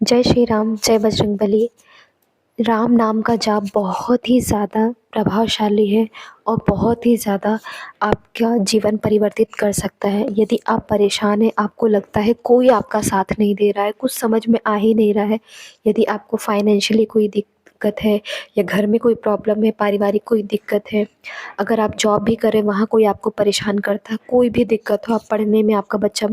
जय श्री राम, जय बजरंगबली। राम नाम का जाप बहुत ही ज़्यादा प्रभावशाली है और बहुत ही ज़्यादा आपका जीवन परिवर्तित कर सकता है। यदि आप परेशान हैं, आपको लगता है कोई आपका साथ नहीं दे रहा है, कुछ समझ में आ ही नहीं रहा है, यदि आपको फाइनेंशियली कोई दिक्कत है या घर में कोई प्रॉब्लम है, पारिवारिक कोई दिक्कत है, अगर आप जॉब भी करें वहाँ कोई आपको परेशान करता है, कोई भी दिक्कत हो, आप पढ़ने में आपका बच्चा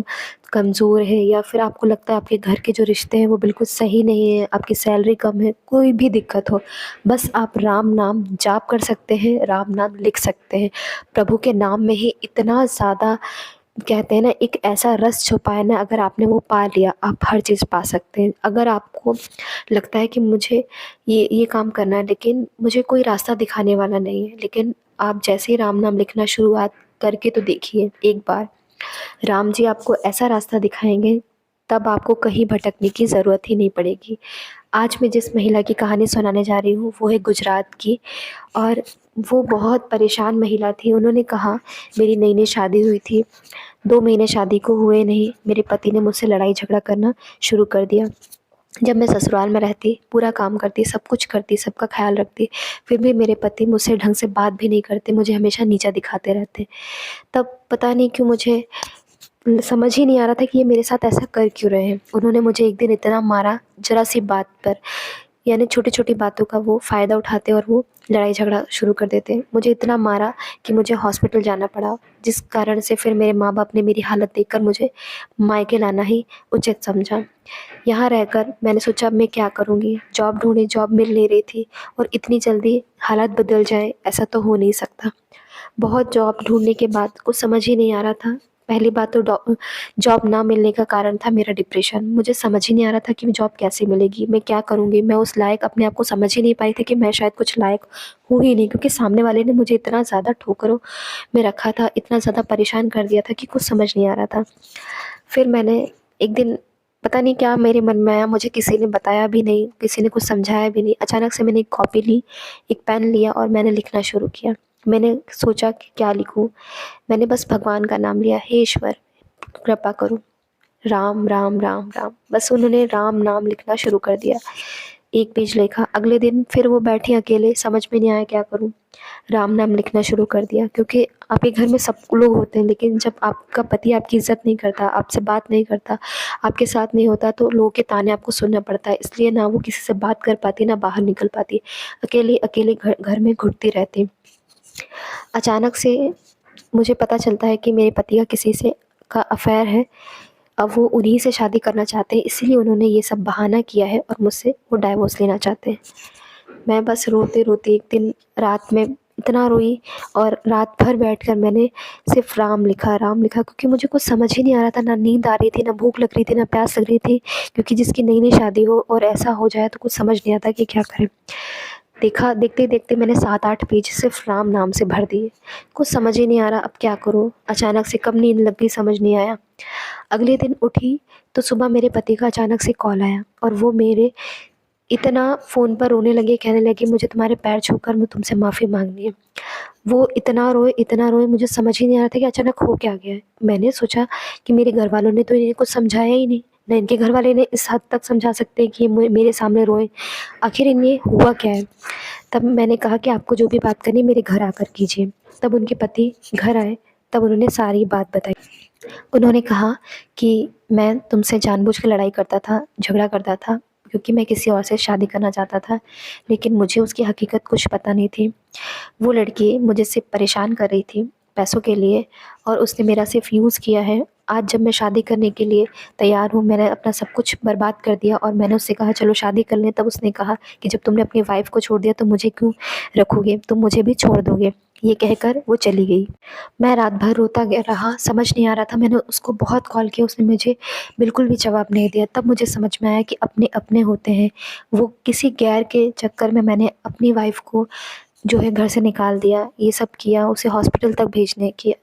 कमज़ोर है या फिर आपको लगता है आपके घर के जो रिश्ते हैं वो बिल्कुल सही नहीं है, आपकी सैलरी कम है, कोई भी दिक्कत हो, बस आप राम नाम जाप कर सकते हैं, राम नाम लिख सकते हैं। प्रभु के नाम में ही इतना ज़्यादा कहते हैं ना, एक ऐसा रस छुपा है ना, अगर आपने वो पा लिया आप हर चीज़ पा सकते हैं। अगर आपको लगता है कि मुझे ये काम करना है लेकिन मुझे कोई रास्ता दिखाने वाला नहीं है, लेकिन आप जैसे ही राम नाम लिखना शुरुआत करके तो देखिए, एक बार राम जी आपको ऐसा रास्ता दिखाएंगे, तब आपको कहीं भटकने की ज़रूरत ही नहीं पड़ेगी। आज मैं जिस महिला की कहानी सुनाने जा रही हूँ वो है गुजरात की, और वो बहुत परेशान महिला थी। उन्होंने कहा, मेरी नई नई शादी हुई थी, 2 महीने शादी को हुए नहीं, मेरे पति ने मुझसे लड़ाई झगड़ा करना शुरू कर दिया। जब मैं ससुराल में रहती, पूरा काम करती, सब कुछ करती, सबका ख्याल रखती, फिर भी मेरे पति मुझसे ढंग से बात भी नहीं करते, मुझे हमेशा नीचा दिखाते रहते। तब पता नहीं क्यों मुझे समझ ही नहीं आ रहा था कि ये मेरे साथ ऐसा कर क्यों रहे हैं। उन्होंने मुझे एक दिन इतना मारा, ज़रा सी बात पर, यानी छोटी-छोटी बातों का वो फ़ायदा उठाते और वो लड़ाई झगड़ा शुरू कर देते। मुझे इतना मारा कि मुझे हॉस्पिटल जाना पड़ा, जिस कारण से फिर मेरे माँ-बाप ने मेरी हालत देखकर मुझे मायके लाना ही उचित समझा। यहाँ रहकर मैंने सोचा, अब मैं क्या करूँगी? जॉब ढूँढी, जॉब मिल नहीं रही थी, और इतनी जल्दी हालात बदल जाएँ ऐसा तो हो नहीं सकता। बहुत जॉब ढूँढने के बाद कुछ समझ ही नहीं आ रहा था। पहली बात तो जॉब ना मिलने का कारण था मेरा डिप्रेशन। मुझे समझ ही नहीं आ रहा था कि जॉब कैसे मिलेगी? मैं क्या करूँगी? मैं उस लायक अपने आप को समझ ही नहीं पाई थी कि मैं शायद कुछ लायक हूँ ही नहीं, क्योंकि सामने वाले ने मुझे इतना ज़्यादा ठोकरों में रखा था, इतना ज़्यादा परेशान कर दिया था कि कुछ समझ नहीं आ रहा था। फिर मैंने एक दिन, पता नहीं क्या मेरे मन में आया, मुझे किसी ने बताया भी नहीं, किसी ने कुछ समझाया भी नहीं। अचानक से मैंने एक कॉपी ली, एक पेन लिया और मैंने लिखना शुरू किया। मैंने सोचा कि क्या लिखूँ? मैंने बस भगवान का नाम लिया, हे ईश्वर कृपा करो। राम, राम, राम, राम, बस उन्होंने राम नाम लिखना शुरू कर दिया। 1 पेज लिखा, अगले दिन फिर वो बैठी अकेले, समझ में नहीं आया क्या करूँ? राम नाम लिखना शुरू कर दिया, क्योंकि आपके घर में सब लोग होते हैं, लेकिन जब आपका पति आपकी इज़्ज़त नहीं करता, आपसे बात नहीं करता, आपके साथ नहीं होता, तो लोगों के ताने आपको सुनना पड़ता है। इसलिए ना वो किसी से बात कर पाती, ना बाहर निकल पाती। अकेले-अकेले घर घर में घुटती रहती। अचानक से मुझे पता चलता है कि मेरे पति का किसी से का अफ़ेयर है। अब वो उन्हीं से शादी करना चाहते हैं, इसीलिए उन्होंने ये सब बहाना किया है और मुझसे वो डाइवोर्स लेना चाहते हैं। मैं बस रोते-रोते एक दिन रात में इतना रोई, और रात भर बैठकर मैंने सिर्फ़ राम लिखा, क्योंकि मुझे कुछ समझ ही नहीं आ रहा था, ना नींद आ रही थी, ना भूख लग रही थी, ना प्यास लग रही थी, क्योंकि जिसकी नई-नई शादी हो और ऐसा हो जाए तो कुछ समझ नहीं आता कि क्या करें। देखा, देखते-देखते मैंने 7-8 पेज सिर्फ़ राम नाम से भर दिए। कुछ समझ ही नहीं आ रहा अब क्या करूँ? अचानक से कब नींद लग गई समझ नहीं आया। अगले दिन उठी तो सुबह मेरे पति का अचानक से कॉल आया, और वो मेरे इतना फ़ोन पर रोने लगे, कहने लगे, मुझे तुम्हारे पैर छूकर मैं तुमसे माफ़ी माँगनी है। वो इतना रोए, मुझे समझ ही नहीं आ रहा था कि अचानक हो क्या गया है। मैंने सोचा कि मेरे घरवालों ने तो इन्हें कुछ समझाया ही नहीं, ना इनके घरवाले इन्हें इस हद तक समझा सकते हैं कि ये मेरे सामने रोएँ। आखिर इन्हें हुआ क्या है? तब मैंने कहा कि आपको जो भी बात करनी है मेरे घर आकर कीजिए। तब उनके पति घर आए, तब उन्होंने सारी बात बताई। उन्होंने कहा कि मैं तुमसे जानबूझ के लड़ाई करता था, झगड़ा करता था, क्योंकि मैं किसी और से शादी करना चाहता था, लेकिन मुझे उसकी हकीकत कुछ पता नहीं थी। वो लड़की मुझे सिर्फ़ परेशान कर रही थी पैसों के लिए, और उसने मेरा सिर्फ़ यूज़ किया है। आज जब मैं शादी करने के लिए तैयार हूँ, मैंने अपना सब कुछ बर्बाद कर दिया, और मैंने उससे कहा चलो शादी कर लें, तब उसने कहा कि जब तुमने अपनी वाइफ़ को छोड़ दिया तो मुझे क्यों रखोगे? तुम मुझे भी छोड़ दोगे। ये कहकर वो चली गई। मैं रात भर रोता रहा, समझ नहीं आ रहा था। मैंने उसको बहुत कॉल किया, उसने मुझे बिल्कुल भी जवाब नहीं दिया। तब मुझे समझ में आया कि अपने-अपने होते हैं। वो किसी गैर के चक्कर में मैंने अपनी वाइफ़ को जो है घर से निकाल दिया, ये सब किया, उसे हॉस्पिटल तक भेजने की,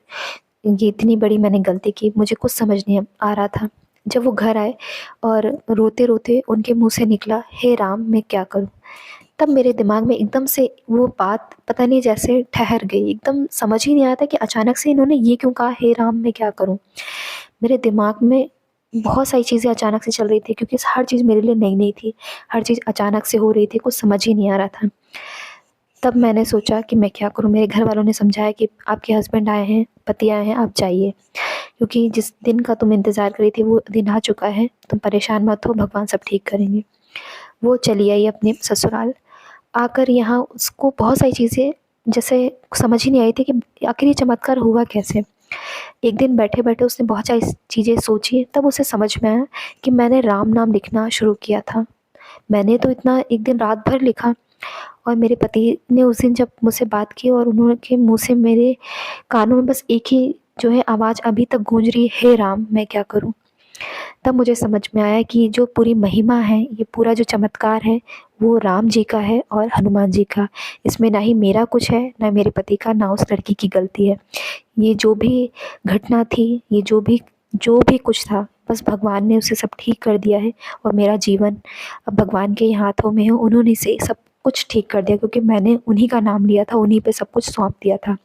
ये इतनी बड़ी मैंने गलती की, मुझे कुछ समझ नहीं आ रहा था। जब वो घर आए और रोते-रोते उनके मुँह से निकला, हे राम! मैं क्या करूँ? तब मेरे दिमाग में एकदम से वो बात पता नहीं जैसे ठहर गई, एकदम समझ ही नहीं आया था कि अचानक से इन्होंने ये क्यों कहा, हे राम! मैं क्या करूँ? मेरे दिमाग में बहुत सारी चीज़ें अचानक से चल रही थी क्योंकि हर चीज़ मेरे लिए नई-नई थी। हर चीज़ अचानक से हो रही थी, कुछ समझ ही नहीं आ रहा था। तब मैंने सोचा कि मैं क्या करूँ? मेरे घर वालों ने समझाया कि आपके हस्बैंड आए हैं, पति आए हैं, आप जाइए। क्योंकि जिस दिन का तुम इंतज़ार कर रही थी वो दिन आ चुका है, तुम परेशान मत हो, भगवान सब ठीक करेंगे। वो चली आई अपने ससुराल। आकर यहाँ उसको बहुत सारी चीज़ें जैसे समझ ही नहीं आई थी कि आखिर ये चमत्कार हुआ कैसे? एक दिन बैठे-बैठे उसने बहुत सारी चीज़ें सोची, तब उसे समझ में आया कि मैंने राम नाम लिखना शुरू किया था। मैंने तो इतना एक दिन रात भर लिखा और मेरे पति ने उस दिन जब मुझसे बात की और उन्होंने मुँह से मेरे कानों में बस एक ही जो है आवाज़ अभी तक गूंज रही है, हे राम मैं क्या करूँ? तब मुझे समझ में आया कि जो पूरी महिमा है, ये पूरा जो चमत्कार है, वो राम जी का है और हनुमान जी का। इसमें ना ही मेरा कुछ है, ना मेरे पति का, ना उस लड़की की गलती है। ये जो भी घटना थी, ये जो भी कुछ था, बस भगवान ने उसे सब ठीक कर दिया है और मेरा जीवन अब भगवान के ही हाथों में है। उन्होंने से सब कुछ ठीक कर दिया क्योंकि मैंने उन्हीं का नाम लिया था, उन्हीं पे सब कुछ सौंप दिया था।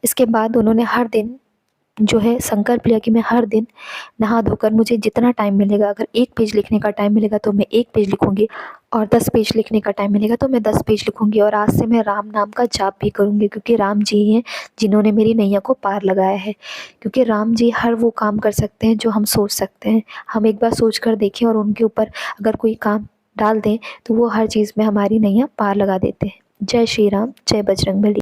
इसके बाद उन्होंने हर दिन जो है संकल्प लिया कि मैं हर दिन नहा धोकर मुझे जितना टाइम मिलेगा, अगर 1 पेज लिखने का टाइम मिलेगा तो मैं 1 पेज लिखूँगी और 10 पेज लिखने का टाइम मिलेगा तो मैं 10 पेज लिखूँगी और आज से मैं राम नाम का जाप भी करूँगी क्योंकि राम जी ही हैं जिन्होंने मेरी नैया को पार लगाया है। क्योंकि राम जी हर वो काम कर सकते हैं जो हम सोच सकते हैं। हम एक बार सोच कर देखें और उनके ऊपर अगर कोई काम डाल दें तो वो हर चीज़ में हमारी नैया पार लगा देते हैं। जय श्री राम, जय बजरंगबली।